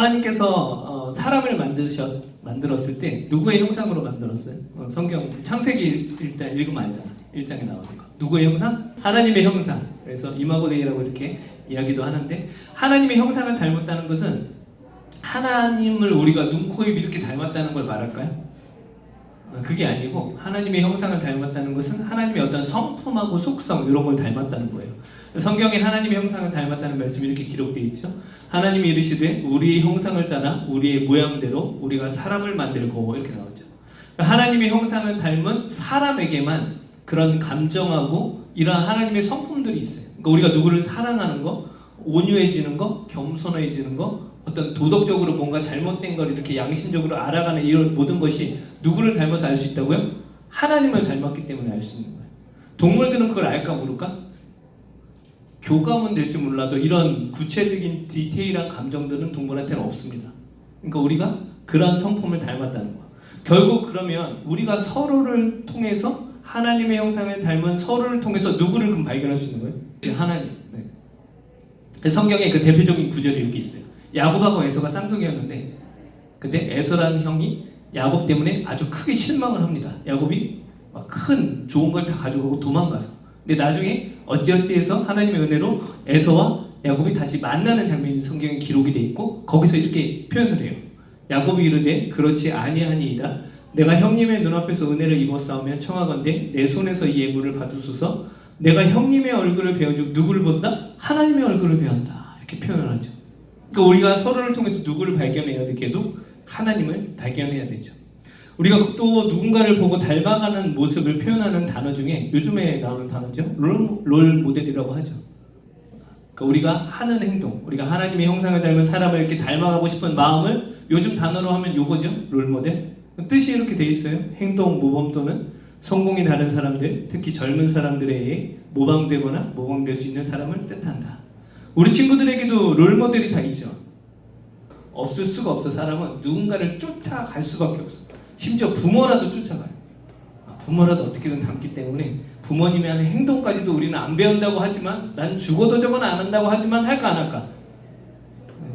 하나님께서 사람을 만들었을 때 누구의 형상으로 만들었어요? 성경 창세기 일단 읽으면 알잖아. 1장에 나오는 거. 누구의 형상? 하나님의 형상. 그래서 이마고데이라고 이렇게 이야기도 하는데, 하나님의 형상을 닮았다는 것은 하나님을 우리가 눈, 코, 입 이렇게 닮았다는 걸 말할까요? 그게 아니고, 하나님의 형상을 닮았다는 것은 하나님의 어떤 성품하고 속성 이런 걸 닮았다는 거예요. 성경에 하나님의 형상을 닮았다는 말씀이 이렇게 기록되어 있죠. 하나님이 이르시되 우리의 형상을 따라 우리의 모양대로 우리가 사람을 만들고, 이렇게 나오죠. 하나님의 형상을 닮은 사람에게만 그런 감정하고 이러한 하나님의 성품들이 있어요. 그러니까 우리가 누구를 사랑하는 거, 온유해지는 거, 겸손해지는 거, 어떤 도덕적으로 뭔가 잘못된 걸 이렇게 양심적으로 알아가는 이런 모든 것이 누구를 닮아서 알 수 있다고요? 하나님을 닮았기 때문에 알 수 있는 거예요. 동물들은 그걸 알까 모를까? 교감은 될지 몰라도 이런 구체적인 디테일한 감정들은 동물한테는 없습니다. 그러니까 우리가 그러한 성품을 닮았다는 거예요. 결국 그러면 우리가 서로를 통해서 하나님의 형상을 닮은 서로를 통해서 누구를 그럼 발견할 수 있는 거예요? 하나님. 네. 성경에 그 대표적인 구절이 이렇게 있어요. 야곱하고 에서가 쌍둥이였는데, 근데 에서라는 형이 야곱 때문에 아주 크게 실망을 합니다. 야곱이 막 큰 좋은 걸 다 가져가고 도망가서. 근데 나중에 어찌어찌해서 하나님의 은혜로 에서와 야곱이 다시 만나는 장면이 성경에 기록이 돼 있고, 거기서 이렇게 표현을 해요. 야곱이 이르되 그렇지 아니하니이다. 내가 형님의 눈앞에서 은혜를 입었사오며 청하건대 내 손에서 이 예물을 받으소서. 내가 형님의 얼굴을 배운즉 누구를 본다? 하나님의 얼굴을 배운다. 이렇게 표현을 하죠. 그러니까 우리가 서로를 통해서 누구를 발견해야 돼? 계속 하나님을 발견해야 되죠. 우리가 또 누군가를 보고 닮아가는 모습을 표현하는 단어 중에 요즘에 나오는 단어죠. 롤 모델이라고 하죠. 그러니까 우리가 하는 행동, 우리가 하나님의 형상을 닮은 사람을 이렇게 닮아가고 싶은 마음을 요즘 단어로 하면 요거죠. 롤 모델. 뜻이 이렇게 돼 있어요. 행동, 모범 또는 성공이 다른 사람들, 특히 젊은 사람들에 의해 모방되거나 모방될 수 있는 사람을 뜻한다. 우리 친구들에게도 롤 모델이 다 있죠. 없을 수가 없어. 사람은 누군가를 쫓아갈 수밖에 없어. 심지어 부모라도 쫓아가요. 부모라도 어떻게든 닮기 때문에 부모님이 하는 행동까지도 우리는 안 배운다고 하지만, 난 죽어도 저건 안 한다고 하지만 할까 안 할까?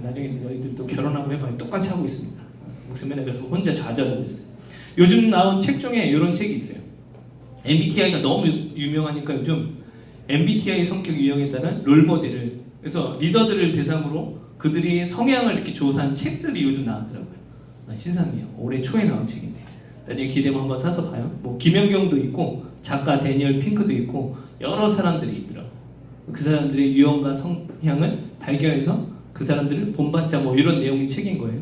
나중에 너희들도 결혼하고 해봐요. 똑같이 하고 있습니다. 목숨에 그래서 혼자 좌절하고 있어요. 요즘 나온 책 중에 이런 책이 있어요. MBTI가 너무 유명하니까 요즘 MBTI 성격 유형에 따른 롤모델을, 그래서 리더들을 대상으로 그들의 성향을 이렇게 조사한 책들이 요즘 나왔더라고요. 신상이에요. 올해 초에 나온 책인데 나중에 기대면 한번 사서 봐요. 뭐 김연경도 있고 작가 데니얼 핑크도 있고 여러 사람들이 있더라고요. 그 사람들의 유형과 성향을 발견해서 그 사람들을 본받자, 뭐 이런 내용의 책인 거예요.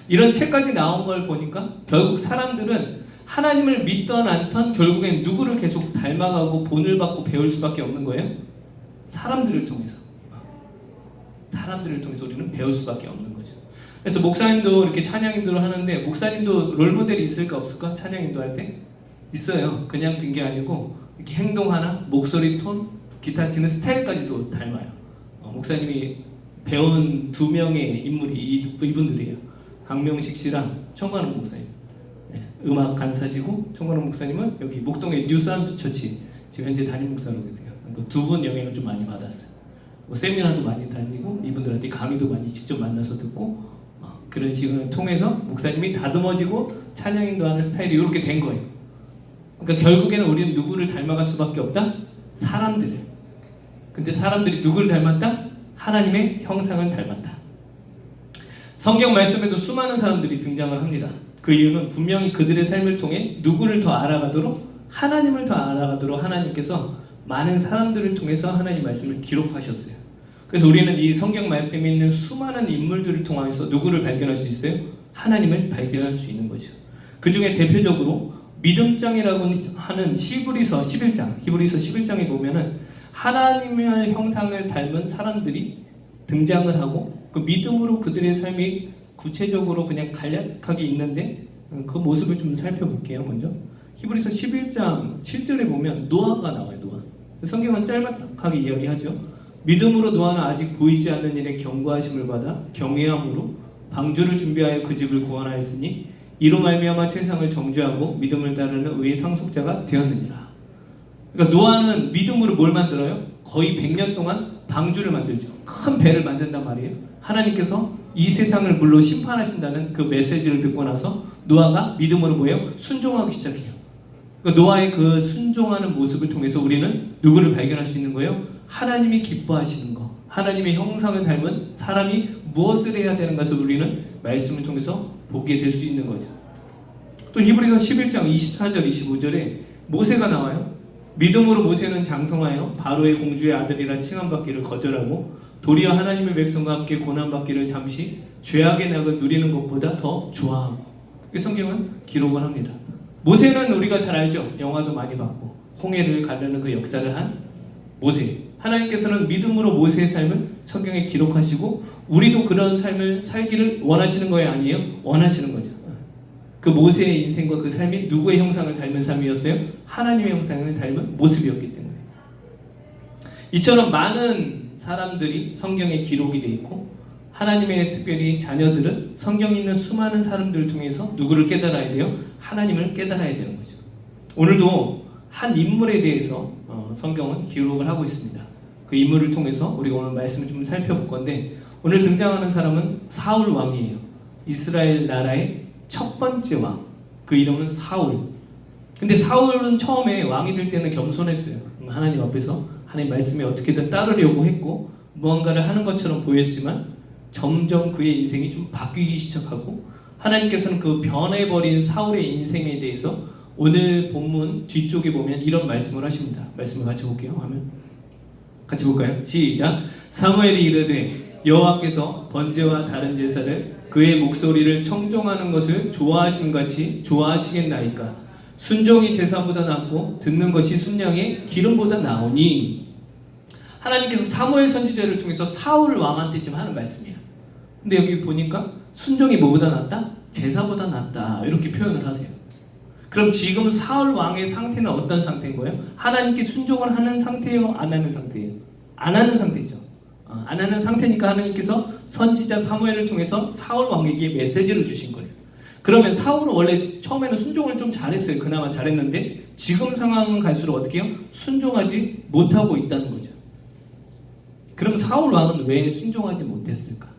이런 책까지 나온 걸 보니까 결국 사람들은 하나님을 믿던 않던 결국엔 누구를 계속 닮아가고 본을 받고 배울 수밖에 없는 거예요? 사람들을 통해서. 사람들을 통해서 우리는 배울 수밖에 없는 거죠. 그래서 목사님도 이렇게 찬양 인도를 하는데, 목사님도 롤모델이 있을까 없을까? 찬양 인도할 때? 있어요. 그냥 든 게 아니고 이렇게 행동 하나, 목소리 톤, 기타 치는 스타일까지도 닮아요. 목사님이 배운 두 명의 인물이 이분들이에요. 강명식 씨랑 청관원 목사님. 네, 음악 간사시고, 청관원 목사님은 여기 목동의 뉴사운드 처치 지금 현재 담임 목사로 계세요. 그 두 분 영향을 좀 많이 받았어요. 뭐 세미나도 많이 다니고 이분들한테 강의도 많이 직접 만나서 듣고, 그런 시간을 통해서 목사님이 다듬어지고 찬양 인도하는 스타일이 이렇게 된 거예요. 그러니까 결국에는 우리는 누구를 닮아갈 수밖에 없다? 사람들을. 근데 사람들이 누구를 닮았다? 하나님의 형상을 닮았다. 성경 말씀에도 수많은 사람들이 등장을 합니다. 그 이유는 분명히 그들의 삶을 통해 누구를 더 알아가도록, 하나님을 더 알아가도록 하나님께서 많은 사람들을 통해서 하나님 말씀을 기록하셨어요. 그래서 우리는 이 성경 말씀에 있는 수많은 인물들을 통해서 누구를 발견할 수 있어요? 하나님을 발견할 수 있는 거죠. 그 중에 대표적으로 믿음장이라고 하는 히브리서 11장에 보면은 하나님의 형상을 닮은 사람들이 등장을 하고, 그 믿음으로 그들의 삶이 구체적으로 그냥 간략하게 있는데, 그 모습을 좀 살펴볼게요. 먼저 히브리서 11장 7절에 보면 노아가 나와요. 노아. 성경은 짤막하게 이야기하죠. 믿음으로 노아는 아직 보이지 않는 일에 경고하심을 받아 경외함으로 방주를 준비하여 그 집을 구원하였으니 이로 말미암아 세상을 정죄하고 믿음을 따르는 의의 상속자가 되었느니라. 그러니까 노아는 믿음으로 뭘 만들어요? 거의 100년 동안 방주를 만들죠. 큰 배를 만든단 말이에요. 하나님께서 이 세상을 물로 심판하신다는 그 메시지를 듣고 나서 노아가 믿음으로 뭐예요? 순종하기 시작해요. 노아의 그 순종하는 모습을 통해서 우리는 누구를 발견할 수 있는 거예요? 하나님이 기뻐하시는 거, 하나님의 형상을 닮은 사람이 무엇을 해야 되는 것을 우리는 말씀을 통해서 보게 될 수 있는 거죠. 또 히브리서 11장 24절 25절에 모세가 나와요. 믿음으로 모세는 장성하여 바로의 공주의 아들이라 칭함받기를 거절하고 도리어 하나님의 백성과 함께 고난받기를 잠시 죄악의 낙을 누리는 것보다 더 좋아하고, 성경은 기록을 합니다. 모세는 우리가 잘 알죠. 영화도 많이 봤고 홍해를 가르는 그 역사를 한 모세. 하나님께서는 믿음으로 모세의 삶을 성경에 기록하시고 우리도 그런 삶을 살기를 원하시는 거예요? 아니에요? 원하시는 거죠. 그 모세의 인생과 그 삶이 누구의 형상을 닮은 삶이었어요? 하나님의 형상을 닮은 모습이었기 때문에. 이처럼 많은 사람들이 성경에 기록이 되어 있고 하나님의 특별히 자녀들은 성경에 있는 수많은 사람들을 통해서 누구를 깨달아야 돼요? 하나님을 깨달아야 되는 거죠. 오늘도 한 인물에 대해서 성경은 기록을 하고 있습니다. 그 인물을 통해서 우리가 오늘 말씀을 좀 살펴볼 건데, 오늘 등장하는 사람은 사울 왕이에요. 이스라엘 나라의 첫 번째 왕. 그 이름은 사울. 근데 사울은 처음에 왕이 될 때는 겸손했어요. 하나님 앞에서 하나님 말씀에 어떻게든 따르려고 했고 무언가를 하는 것처럼 보였지만 점점 그의 인생이 좀 바뀌기 시작하고, 하나님께서는 그 변해버린 사울의 인생에 대해서 오늘 본문 뒤쪽에 보면 이런 말씀을 하십니다. 말씀을 같이 볼게요. 하면 같이 볼까요? 시작. 사무엘이 이르되 여호와께서 번제와 다른 제사를 그의 목소리를 청종하는 것을 좋아하신 같이 좋아하시겠나이까. 순종이 제사보다 낫고 듣는 것이 순양의 기름보다 나으니. 하나님께서 사무엘 선지자를 통해서 사울 왕한테 지금 하는 말씀이야. 근데 여기 보니까 순종이 뭐보다 낫다? 제사보다 낫다. 이렇게 표현을 하세요. 그럼 지금 사울 왕의 상태는 어떤 상태인 거예요? 하나님께 순종을 하는 상태예요? 안 하는 상태예요? 안 하는 상태죠. 안 하는 상태니까 하나님께서 선지자 사무엘을 통해서 사울 왕에게 메시지를 주신 거예요. 그러면 사울은 원래 처음에는 순종을 좀 잘했어요. 그나마 잘했는데 지금 상황은 갈수록 어떻게 해요? 순종하지 못하고 있다는 거죠. 그럼 사울 왕은 왜 순종하지 못했을까?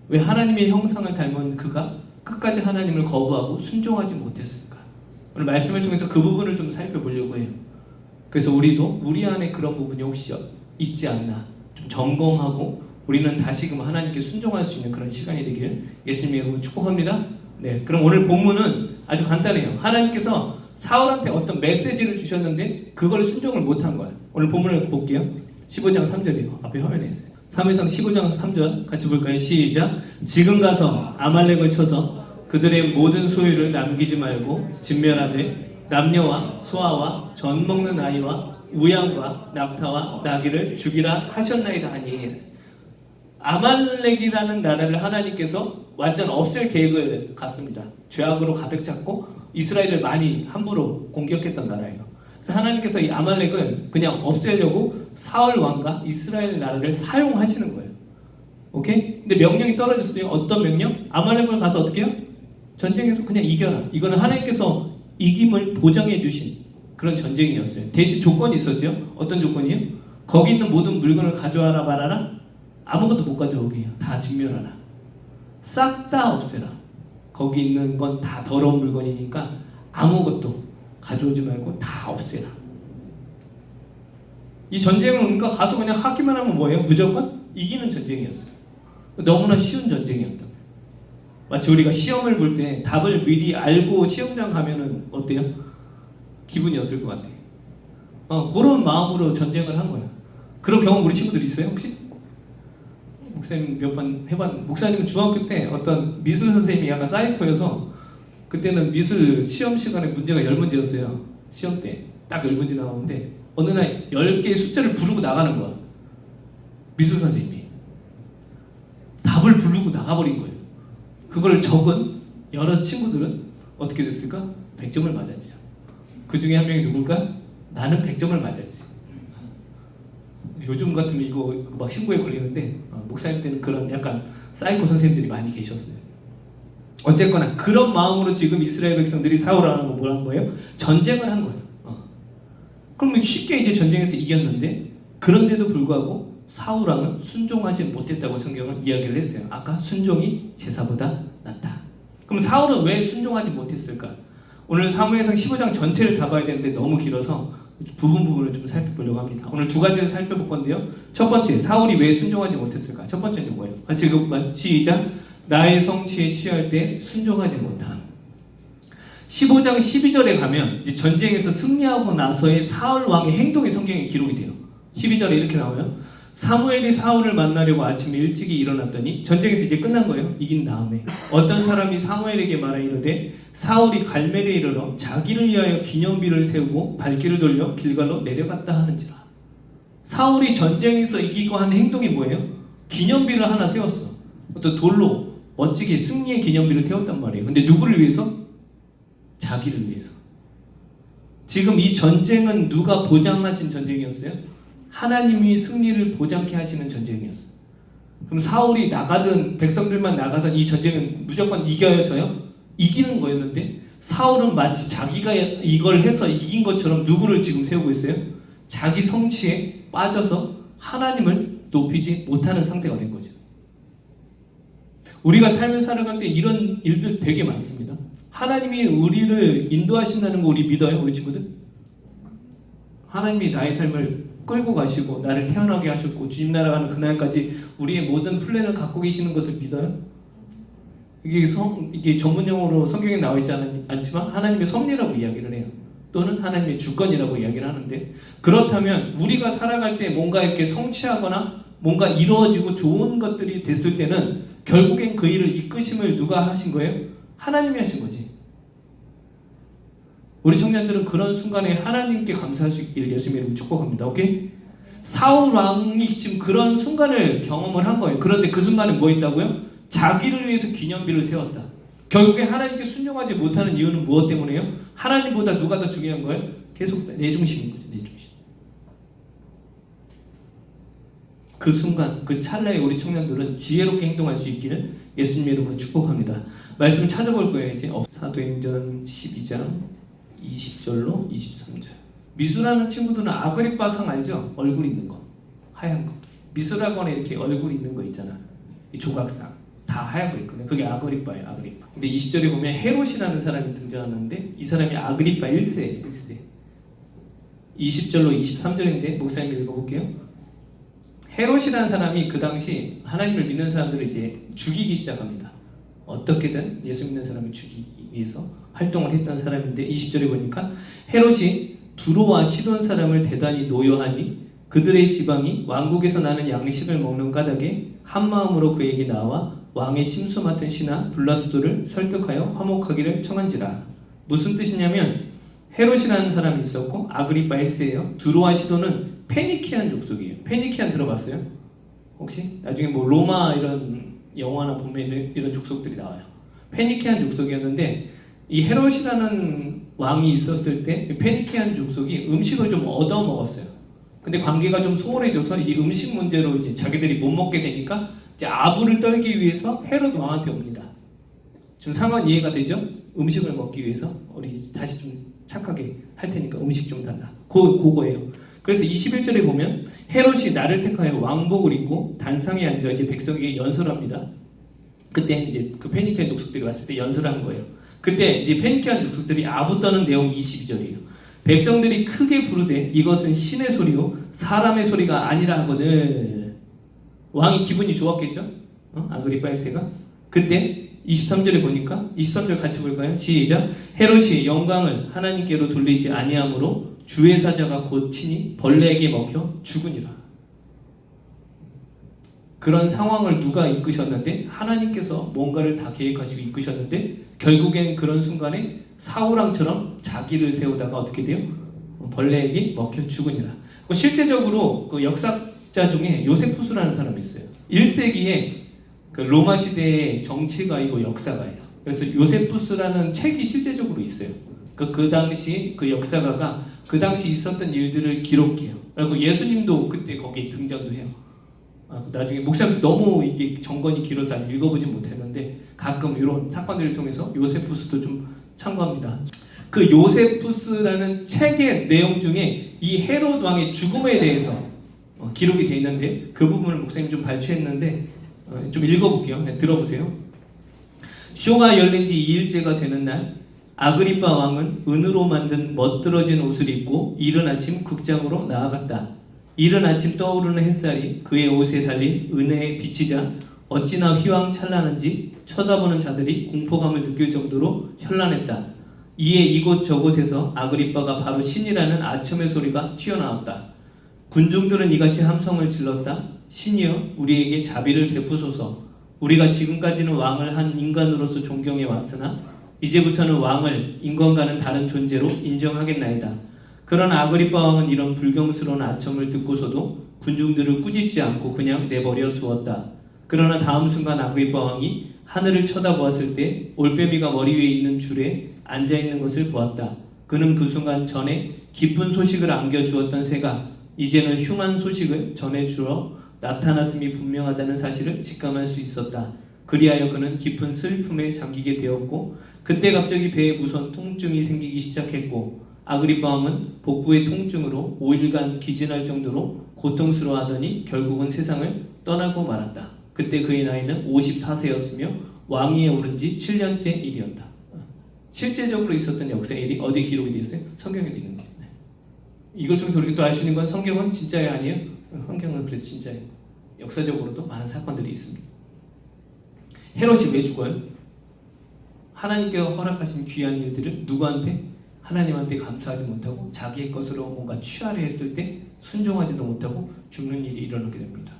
왜 하나님의 형상을 닮은 그가 끝까지 하나님을 거부하고 순종하지 못했을까? 오늘 말씀을 통해서 그 부분을 좀 살펴보려고 해요. 그래서 우리도 우리 안에 그런 부분이 혹시 있지 않나 좀 점검하고 우리는 다시금 하나님께 순종할 수 있는 그런 시간이 되길 예수님의 이름으로 축복합니다. 네, 그럼 오늘 본문은 아주 간단해요. 하나님께서 사울한테 어떤 메시지를 주셨는데 그걸 순종을 못한 거예요. 오늘 본문을 볼게요. 15장 3절이에요. 앞에 화면에 있어요. 사무엘상 15장 3절 같이 볼까요? 시작. 지금 가서 아말렉을 쳐서 그들의 모든 소유를 남기지 말고 진멸하되 남녀와 소아와 젖 먹는 아이와 우양과 낙타와 나귀를 죽이라 하셨나이다 하니. 아말렉이라는 나라를 하나님께서 완전 없앨 계획을 갖습니다. 죄악으로 가득 찼고 이스라엘을 많이 함부로 공격했던 나라예요. 그래서 하나님께서 이 아말렉을 그냥 없애려고 사울 왕과 이스라엘 나라를 사용하시는 거예요. 오케이? 근데 명령이 떨어졌어요. 어떤 명령? 아말렉을 가서 어떻게 해요? 전쟁에서 그냥 이겨라. 이거는 하나님께서 이김을 보장해 주신 그런 전쟁이었어요. 대신 조건이 있었죠. 어떤 조건이요? 거기 있는 모든 물건을 가져와라 말아라? 아무것도 못 가져오게 해요. 다 진멸하라. 싹 다 없애라. 거기 있는 건 다 더러운 물건이니까 아무것도 가져오지 말고 다 없애라. 이 전쟁은 그러니까 가서 그냥 하기만 하면 뭐예요? 무조건 이기는 전쟁이었어요. 너무나 쉬운 전쟁이었다. 마치 우리가 시험을 볼 때 답을 미리 알고 시험장 가면은 어때요? 기분이 어떨 것 같아요? 그런 마음으로 전쟁을 한 거예요. 그런 경험 우리 친구들 있어요 혹시? 목사님 몇 번 해봤는데, 목사님은 중학교 때 어떤 미술 선생님이 약간 사이코여서 그때는 미술 시험 시간에 문제가 10문제였어요. 시험 때 딱 10문제 나오는데 어느 날 10개의 숫자를 부르고 나가는 거야. 미술 선생님이 답을 부르고 나가버린 거예요. 그걸 적은 여러 친구들은 어떻게 됐을까? 100점을 맞았죠. 그 중에 한 명이 누굴까? 나는 100점을 맞았지. 요즘 같으면 이거 막 신고에 걸리는데 목사님 때는 그런 약간 사이코 선생님들이 많이 계셨어요. 어쨌거나 그런 마음으로 지금 이스라엘 백성들이 사울하는 거 뭐라는 거예요? 전쟁을 한 거예요. 그럼 쉽게 이제 전쟁에서 이겼는데, 그런데도 불구하고 사울 왕은 순종하지 못했다고 성경은 이야기를 했어요. 아까 순종이 제사보다 낫다. 그럼 사울은 왜 순종하지 못했을까? 오늘 사무엘상 15장 전체를 다 봐야 되는데 너무 길어서 부분을 좀 살펴보려고 합니다. 오늘 두 가지를 살펴볼 건데요. 첫 번째, 사울이 왜 순종하지 못했을까? 첫 번째는 뭐예요? 같이 읽어볼까요? 시작! 나의 성취에 취할 때 순종하지 못함. 15장 12절에 가면 이제 전쟁에서 승리하고 나서의 사울 왕의 행동이 성경에 기록이 돼요. 12절에 이렇게 나오면 사무엘이 사울을 만나려고 아침에 일찍이 일어났더니 전쟁에서 이제 끝난 거예요. 이긴 다음에 어떤 사람이 사무엘에게 말하 이르되 사울이 갈멜에 이르러 자기를 위하여 기념비를 세우고 발길을 돌려 길갈로 내려갔다 하는지라. 사울이 전쟁에서 이기고 한 행동이 뭐예요? 기념비를 하나 세웠어. 어떤 돌로 멋지게 승리의 기념비를 세웠단 말이에요. 근데 누구를 위해서? 자기를 위해서. 지금 이 전쟁은 누가 보장하신 전쟁이었어요? 하나님이 승리를 보장케 하시는 전쟁이었어요. 그럼 사울이 나가든 백성들만 나가든 이 전쟁은 무조건 이겨야 져요? 이기는 거였는데 사울은 마치 자기가 이걸 해서 이긴 것처럼 누구를 지금 세우고 있어요? 자기 성취에 빠져서 하나님을 높이지 못하는 상태가 된 거죠. 우리가 삶을 살아갈 때 이런 일들 되게 많습니다. 하나님이 우리를 인도하신다는 거 우리 믿어요? 우리 친구들? 하나님이 나의 삶을 끌고 가시고 나를 태어나게 하셨고 주님 나라 가는 그날까지 우리의 모든 플랜을 갖고 계시는 것을 믿어요? 이게 전문용어로 성경에 나와 있지 않지만 하나님의 섭리라고 이야기를 해요. 또는 하나님의 주권이라고 이야기를 하는데, 그렇다면 우리가 살아갈 때 뭔가 이렇게 성취하거나 뭔가 이루어지고 좋은 것들이 됐을 때는 결국엔 그 일을 이끄심을 누가 하신 거예요? 하나님이 하신 거지. 우리 청년들은 그런 순간에 하나님께 감사할 수 있기를 예수님의 이름으로 축복합니다. 오케이? 사울 왕이 지금 그런 순간을 경험을 한 거예요. 그런데 그 순간에 뭐 있다고요? 자기를 위해서 기념비를 세웠다. 결국에 하나님께 순종하지 못하는 이유는 무엇 때문에요? 하나님보다 누가 더 중요한 거예요? 계속 내 중심인 거죠. 내 중심. 그 순간, 그 찰나에 우리 청년들은 지혜롭게 행동할 수 있기를 예수님의 이름으로 축복합니다. 말씀 찾아볼 거예요. 이제 사도행전 12장 20절로 23절. 미술하는 친구들은 아그리빠 상 알죠? 얼굴 있는 거, 하얀 거. 미술학원에 이렇게 얼굴 있는 거 있잖아. 이 조각상 다 하얀 거 있거든요. 그게 아그리빠예요. 아그리빠. 근데 20절에 보면 헤롯이라는 사람이 등장하는데 이 사람이 아그리빠 1세예요. 1세. 20절로 23절인데 목사님 읽어볼게요. 헤롯이라는 사람이 그 당시 하나님을 믿는 사람들을 이제 죽이기 시작합니다. 어떻게든 예수 믿는 사람을 죽이기 위해서 활동을 했던 사람인데 20절에 보니까 헤롯이 두로와 시돈 사람을 대단히 노여하니 그들의 지방이 왕국에서 나는 양식을 먹는 까닭에 한 마음으로 그에게 나와 왕의 침수 맡은 신하 블라스도를 설득하여 화목하기를 청한지라. 무슨 뜻이냐면 헤롯이라는 사람이 있었고 아그리빠 1세예요. 두로와 시돈은 페니키안 족속이에요. 페니키안 들어봤어요? 혹시? 나중에 뭐 로마 이런 영화나 보면 이런 족속들이 나와요. 페니키안 족속이었는데 이 헤롯이라는 왕이 있었을 때 페니키안 족속이 음식을 좀 얻어 먹었어요. 근데 관계가 좀 소홀해져서 이 음식 문제로 이제 자기들이 못 먹게 되니까 이제 아부를 떨기 위해서 헤롯 왕한테 옵니다. 지금 상황 이해가 되죠? 음식을 먹기 위해서 우리 다시 좀 착하게 할 테니까 음식 좀 달라. 그거예요. 그래서 21절에 보면 헤롯이 나를 택하여 왕복을 입고 단상에 앉아 이제 백성에게 연설합니다. 그때 이제 그 페니키안 족속들이 왔을 때 연설한 거예요. 그때 이제 페니키안 족속들이 아부 떠는 내용 22절이에요. 백성들이 크게 부르되 이것은 신의 소리요 사람의 소리가 아니라 하거늘. 왕이 기분이 좋았겠죠? 아그리빠 1세가. 그때 23절에 보니까 23절 같이 볼까요? 시작. 헤롯이 영광을 하나님께로 돌리지 아니하므로 주의 사자가 곧 친히 벌레에게 먹혀 죽으니라. 그런 상황을 누가 이끄셨는데 하나님께서 뭔가를 다 계획하시고 이끄셨는데 결국엔 그런 순간에 사울왕처럼 자기를 세우다가 어떻게 돼요? 벌레에게 먹혀 죽으니라. 실제적으로 그 역사자 중에 요세푸스라는 사람이 있어요. 1세기에 그 로마 시대의 정치가이고 역사가예요. 그래서 요세푸스라는 책이 실제적으로 있어요. 그 당시 그 역사가가 그 당시 있었던 일들을 기록해요. 그리고 예수님도 그때 거기에 등장도 해요. 나중에 목사님 너무 이게 정권이 길어서 읽어보지 못했는데 가끔 이런 사건들을 통해서 요세푸스도 좀 참고합니다. 그 요세푸스라는 책의 내용 중에 이 헤롯 왕의 죽음에 대해서 기록이 돼 있는데 그 부분을 목사님 좀 발췌했는데 좀 읽어볼게요. 네, 들어보세요. 쇼가 열린 지 2일째가 되는 날 아그리빠 왕은 은으로 만든 멋들어진 옷을 입고 이른 아침 극장으로 나아갔다. 이른 아침 떠오르는 햇살이 그의 옷에 달린 은혜에 비치자 어찌나 휘황찬란한지 쳐다보는 자들이 공포감을 느낄 정도로 현란했다. 이에 이곳저곳에서 아그리빠가 바로 신이라는 아첨의 소리가 튀어나왔다. 군중들은 이같이 함성을 질렀다. 신이여 우리에게 자비를 베푸소서. 우리가 지금까지는 왕을 한 인간으로서 존경해 왔으나 이제부터는 왕을 인간과는 다른 존재로 인정하겠나이다. 그러나 아그리빠 왕은 이런 불경스러운 아첨을 듣고서도 군중들을 꾸짖지 않고 그냥 내버려 두었다. 그러나 다음 순간 아그리빠 왕이 하늘을 쳐다보았을 때 올빼미가 머리 위에 있는 줄에 앉아있는 것을 보았다. 그는 그 순간 전에 기쁜 소식을 안겨주었던 새가 이제는 흉한 소식을 전해주어 나타났음이 분명하다는 사실을 직감할 수 있었다. 그리하여 그는 깊은 슬픔에 잠기게 되었고 그때 갑자기 배에 무서운 통증이 생기기 시작했고 아그리빠 왕은 복부의 통증으로 5일간 기진할 정도로 고통스러워하더니 결국은 세상을 떠나고 말았다. 그때 그의 나이는 54세였으며 왕위에 오른 지 7년째 일이었다. 실제적으로 있었던 역사의 일이 어디에 기록이 되어 있어요? 성경에 있는 거예요. 이걸 통해서 우리가 또 알 수 있는 건 성경은 진짜야 아니에요? 성경은 그래서 진짜예요. 역사적으로도 많은 사건들이 있습니다. 헤롯이 왜 죽어요? 하나님께서 허락하신 귀한 일들을 누구한테? 하나님한테 감사하지 못하고 자기의 것으로 뭔가 취하려 했을 때 순종하지도 못하고 죽는 일이 일어나게 됩니다.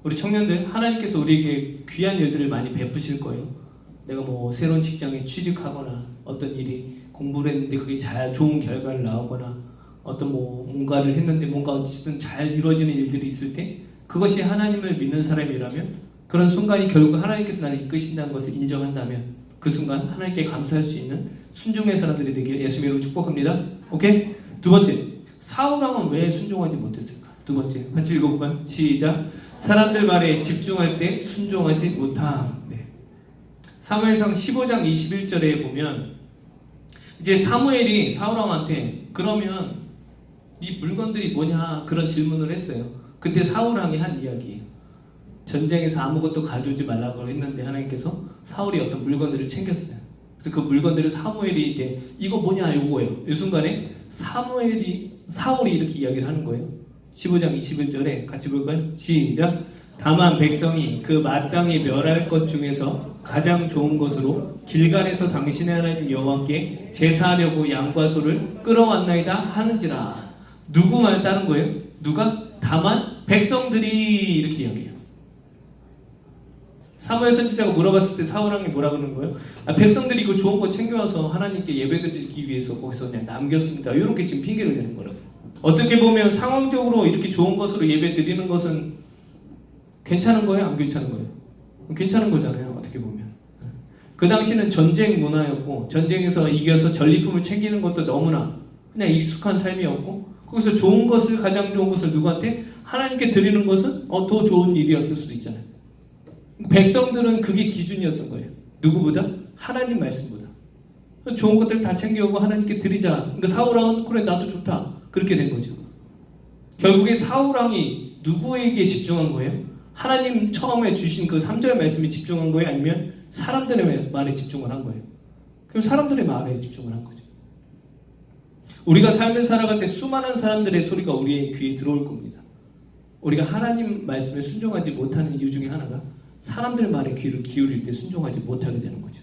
우리 청년들, 하나님께서 우리에게 귀한 일들을 많이 베푸실 거예요. 내가 뭐 새로운 직장에 취직하거나 어떤 일이 공부를 했는데 그게 잘 좋은 결과를 나오거나 어떤 뭐 뭔가를 했는데 뭔가 어쨌든 잘 이루어지는 일들이 있을 때 그것이 하나님을 믿는 사람이라면 그런 순간이 결국 하나님께서 나를 이끄신다는 것을 인정한다면 그 순간 하나님께 감사할 수 있는 순종의 사람들이 되길 예수 이름으로 축복합니다. 오케이? 두 번째, 사울왕은 왜 순종하지 못했을까? 두 번째, 같이 읽어볼까요? 시작. 사람들 말에 집중할 때 순종하지 못함. 네. 사무엘상 15장 21절에 보면 이제 사무엘이 사울왕한테 그러면 이 물건들이 뭐냐 그런 질문을 했어요. 그때 사울왕이 한 이야기예요. 전쟁에서 아무것도 가져오지 말라고 했는데 하나님께서 사울이 어떤 물건들을 챙겼어요. 그래서 그 물건들을 사무엘이 이제 이거 뭐냐 이거예요. 이 순간에 사울이 이렇게 이야기를 하는 거예요. 15장 21절에 같이 볼까요? 시작. 다만 백성이 그 마땅히 멸할 것 중에서 가장 좋은 것으로 길갈에서 당신의 하나님 여호와께 제사하려고 양과 소를 끌어왔나이다 하는지라. 누구 말 따른 거예요? 누가? 다만 백성들이 이렇게 이야기해요. 사무엘 선지자가 물어봤을 때 사울왕이 뭐라 그러는 거예요? 백성들이 이거 좋은 거 챙겨와서 하나님께 예배드리기 위해서 거기서 그냥 남겼습니다. 이렇게 지금 핑계를 대는 거라고. 어떻게 보면 상황적으로 이렇게 좋은 것으로 예배 드리는 것은 괜찮은 거예요? 안 괜찮은 거예요? 괜찮은 거잖아요. 어떻게 보면. 그 당시는 전쟁 문화였고 전쟁에서 이겨서 전리품을 챙기는 것도 너무나 그냥 익숙한 삶이었고 거기서 좋은 것을 가장 좋은 것을 누구한테? 하나님께 드리는 것은 더 좋은 일이었을 수도 있잖아요. 백성들은 그게 기준이었던 거예요. 누구보다? 하나님 말씀보다. 좋은 것들 다 챙겨오고 하나님께 드리자. 그러니까 사울왕은 그래 나도 좋다. 그렇게 된 거죠. 결국에 사울왕이 누구에게 집중한 거예요? 하나님 처음에 주신 그 3절 말씀에 집중한 거예요? 아니면 사람들의 말에 집중을 한 거예요? 그럼 사람들의 말에 집중을 한 거죠. 우리가 삶을 살아갈 때 수많은 사람들의 소리가 우리의 귀에 들어올 겁니다. 우리가 하나님 말씀에 순종하지 못하는 이유 중에 하나가 사람들 말에 귀를 기울일 때 순종하지 못하게 되는 거죠.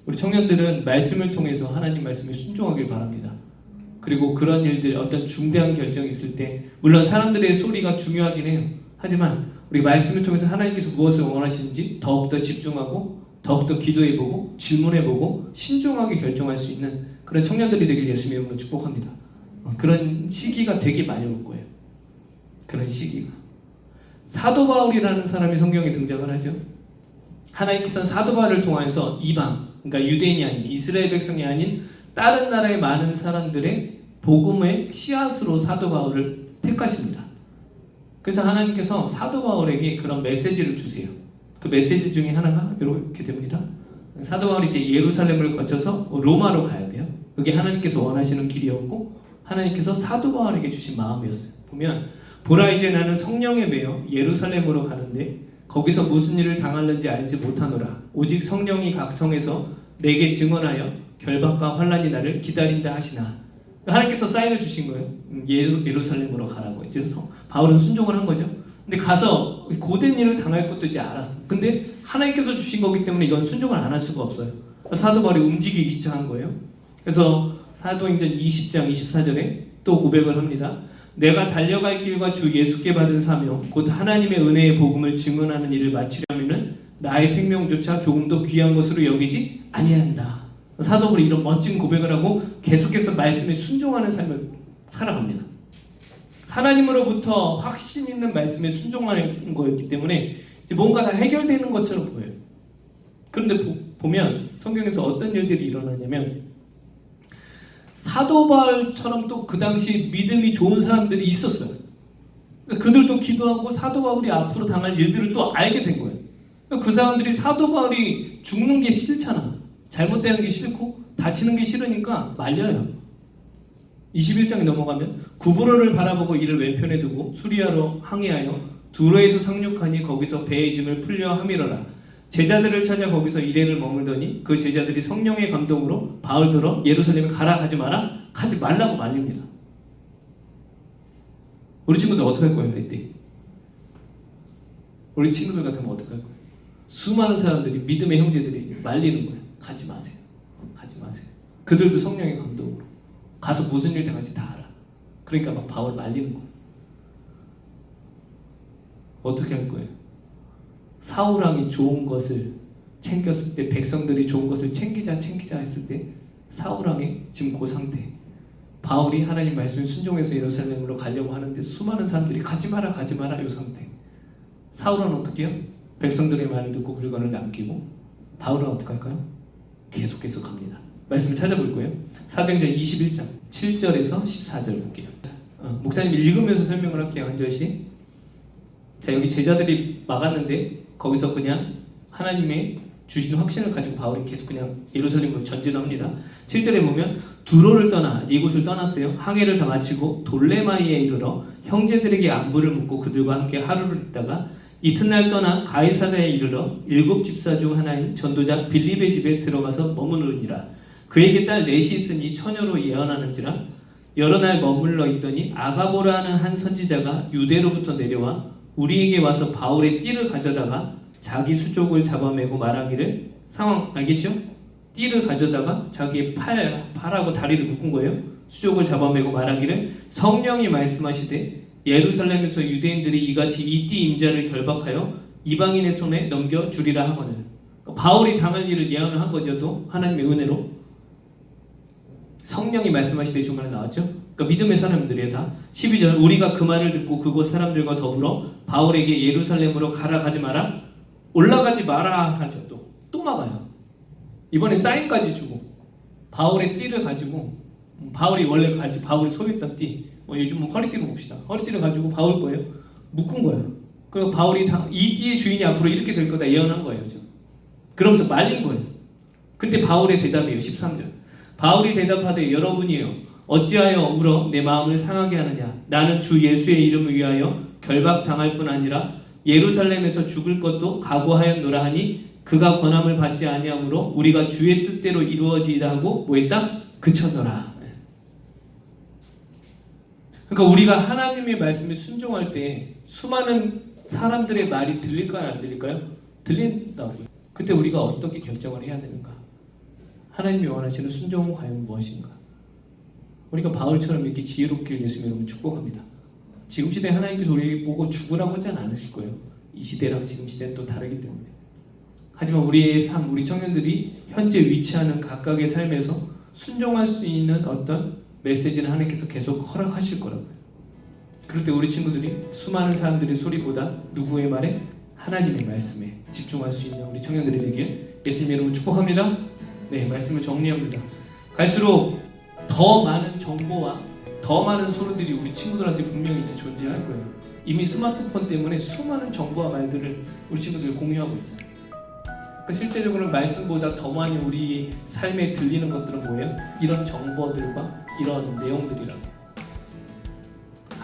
우리 청년들은 말씀을 통해서 하나님 말씀에 순종하길 바랍니다. 그리고 그런 일들, 어떤 중대한 결정이 있을 때 물론 사람들의 소리가 중요하긴 해요. 하지만 우리 말씀을 통해서 하나님께서 무엇을 원하시는지 더욱더 집중하고 더욱더 기도해보고 질문해보고 신중하게 결정할 수 있는 그런 청년들이 되길 예수 이름으로 축복합니다. 그런 시기가 되게 많이 올 거예요. 그런 시기가. 사도 바울이라는 사람이 성경에 등장을 하죠. 하나님께서는 사도 바울을 통해서 이방, 그러니까 유대인이 아닌 이스라엘 백성이 아닌 다른 나라의 많은 사람들의 복음의 씨앗으로 사도 바울을 택하십니다. 그래서 하나님께서 사도 바울에게 그런 메시지를 주세요. 그 메시지 중에 하나가 이렇게 됩니다. 사도 바울이 이제 예루살렘을 거쳐서 로마로 가야 돼요. 그게 하나님께서 원하시는 길이었고 하나님께서 사도 바울에게 주신 마음이었어요. 보면 보라 이제 나는 성령에 매여 예루살렘으로 가는데 거기서 무슨 일을 당할는지 알지 못하노라. 오직 성령이 각 성에서 내게 증언하여 결박과 환난이 나를 기다린다 하시나. 하나님께서 사인을 주신 거예요. 예루살렘으로 가라고. 이제 바울은 순종을 한 거죠. 근데 가서 고된 일을 당할 것도 이제 알았어. 근데 하나님께서 주신 거기 때문에 이건 순종을 안 할 수가 없어요. 사도 바울이 움직이기 시작한 거예요. 그래서 사도행전 20장 24절에 또 고백을 합니다. 내가 달려갈 길과 주 예수께 받은 사명 곧 하나님의 은혜의 복음을 증언하는 일을 마치려면은 나의 생명조차 조금도 귀한 것으로 여기지 아니한다. 사도 바울이 이런 멋진 고백을 하고 계속해서 말씀에 순종하는 삶을 살아갑니다. 하나님으로부터 확신 있는 말씀에 순종하는 거였기 때문에 이제 뭔가 다 해결되는 것처럼 보여요. 그런데 보면 성경에서 어떤 일들이 일어나냐면 사도 바울처럼 또 그 당시 믿음이 좋은 사람들이 있었어요. 그들도 기도하고 사도 바울이 앞으로 당할 일들을 또 알게 된 거예요. 그 사람들이 사도 바울이 죽는 게 싫잖아. 잘못되는 게 싫고 다치는 게 싫으니까 말려요. 21장에 넘어가면 구브로를 바라보고 이를 왼편에 두고 수리아로 항해하여 두로에서 상륙하니 거기서 배의 짐을 풀려 함이러라. 제자들을 찾아 거기서 이래를 머물더니 그 제자들이 성령의 감동으로 바울더러 예루살렘에 가라 가지 마라 가지 말라고 말립니다. 우리 친구들 어떻게 할 거예요 이때? 우리 친구들 같으면 어떻게 할 거예요? 수많은 사람들이 믿음의 형제들이 말리는 거예요. 가지 마세요. 가지 마세요. 그들도 성령의 감동으로 가서 무슨 일 당할지 다 알아. 그러니까 막 바울 말리는 거예요. 어떻게 할 거예요? 사울 왕이 좋은 것을 챙겼을 때 백성들이 좋은 것을 챙기자 했을 때 사울 왕이 지금 그 상태. 바울이 하나님 말씀에 순종해서 예루살렘으로 가려고 하는데 수많은 사람들이 가지 마라 이 상태. 사울은 어떻게 해요? 백성들의 말을 듣고 물건을 남기고 바울은 어떻게 할까요? 계속해서 갑니다. 말씀을 찾아볼 거예요. 사도행전 21장 7절에서 14절 볼게요. 목사님 읽으면서 설명을 할게요. 한 절씩. 자, 여기 제자들이 막았는데 거기서 그냥 하나님의 주신 확신을 가지고 바울이 계속 그냥 예루살렘으로 전진합니다. 7절에 보면 두로를 떠나 이곳을 떠났어요. 항해를 다 마치고 돌레마이에 이르러 형제들에게 안부를 묻고 그들과 함께 하루를 있다가 이튿날 떠나 가이사랴에 이르러 7 집사 중 하나인 전도자 빌립의 집에 들어가서 머무르니라. 그에게 딸 넷이 있으니 처녀로 예언하는지라. 여러 날 머물러 있더니 아가보라 하는 한 선지자가 유대로부터 내려와 우리에게 와서 바울의 띠를 가져다가 자기 수족을 잡아매고 말하기를, 상황 알겠죠? 띠를 가져다가 자기의 팔하고 다리를 묶은 거예요. 수족을 잡아매고 말하기를 성령이 말씀하시되 예루살렘에서 유대인들이 이같이 이 띠 임자를 결박하여 이방인의 손에 넘겨주리라 하거늘. 바울이 당할 일을 예언을 한 거죠. 또 하나님의 은혜로 성령이 말씀하시되 주말에 나왔죠. 그러니까 믿음의 사람들이에요 다. 12절 우리가 그 말을 듣고 그곳 사람들과 더불어 바울에게 예루살렘으로 가라 가지 마라 올라가지 마라 하죠. 또 막아요. 이번에 사인까지 주고 바울의 띠를 가지고 바울이 원래 가지고 바울이 소유했던 띠 요즘 허리띠를 봅시다. 허리띠를 가지고 바울 거예요. 묶은 거예요. 그 바울이 이 띠의 주인이 앞으로 이렇게 될 거다 예언한 거예요. 그러면서 말린 거예요. 그때 바울의 대답이에요. 13절 바울이 대답하되 여러분이요 어찌하여 울어 내 마음을 상하게 하느냐. 나는 주 예수의 이름을 위하여 결박당할 뿐 아니라 예루살렘에서 죽을 것도 각오하였노라 하니 그가 권함을 받지 아니하므로 우리가 주의 뜻대로 이루어지이다 하고 뭐했다? 그쳤노라. 그러니까 우리가 하나님의 말씀에 순종할 때 수많은 사람들의 말이 들릴까요? 안 들릴까요? 들린다고요. 그때 우리가 어떻게 결정을 해야 되는가? 하나님이 원하시는 순종은 과연 무엇인가? 우리가 바울처럼 이렇게 지혜롭게 예수님 여러분 축복합니다. 지금 시대에 하나님께서 우리에게 보고 죽으라고 하지는 않으실 거예요. 이 시대랑 지금 시대는 또 다르기 때문에. 하지만 우리의 삶, 우리 청년들이 현재 위치하는 각각의 삶에서 순종할 수 있는 어떤 메시지는 하나님께서 계속 허락하실 거라고요. 그럴 때 우리 친구들이 수많은 사람들의 소리보다 누구의 말에? 하나님의 말씀에 집중할 수 있는 우리 청년들이 되길 예수님 여러분 축복합니다. 네, 말씀을 정리합니다. 갈수록 더 많은 정보와 더 많은 소리들이 우리 친구들한테 분명히 이제 존재할 거예요. 이미 스마트폰 때문에 수많은 정보와 말들을 우리 친구들이 공유하고 있잖아요. 그러니까 실제적으로 말씀보다 더 많이 우리 삶에 들리는 것들은 뭐예요? 이런 정보들과 이런 내용들이라고.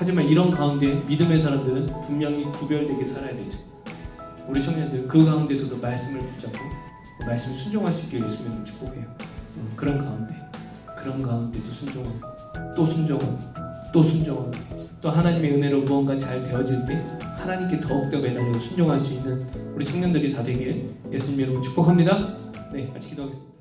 하지만 이런 가운데 믿음의 사람들은 분명히 구별되게 살아야 되죠. 우리 청년들 그 가운데서도 말씀을 붙잡고 그 말씀을 순종할 수 있기를 예수님을 축복해요. 그런 가운데도 순종하고 또 순종하고 또 순종하고 또 하나님의 은혜로 무언가 잘 되어질 때 하나님께 더욱더 매달려 순종할 수 있는 우리 청년들이 다 되길 예수님 이름으로 축복합니다. 네, 같이 기도하겠습니다.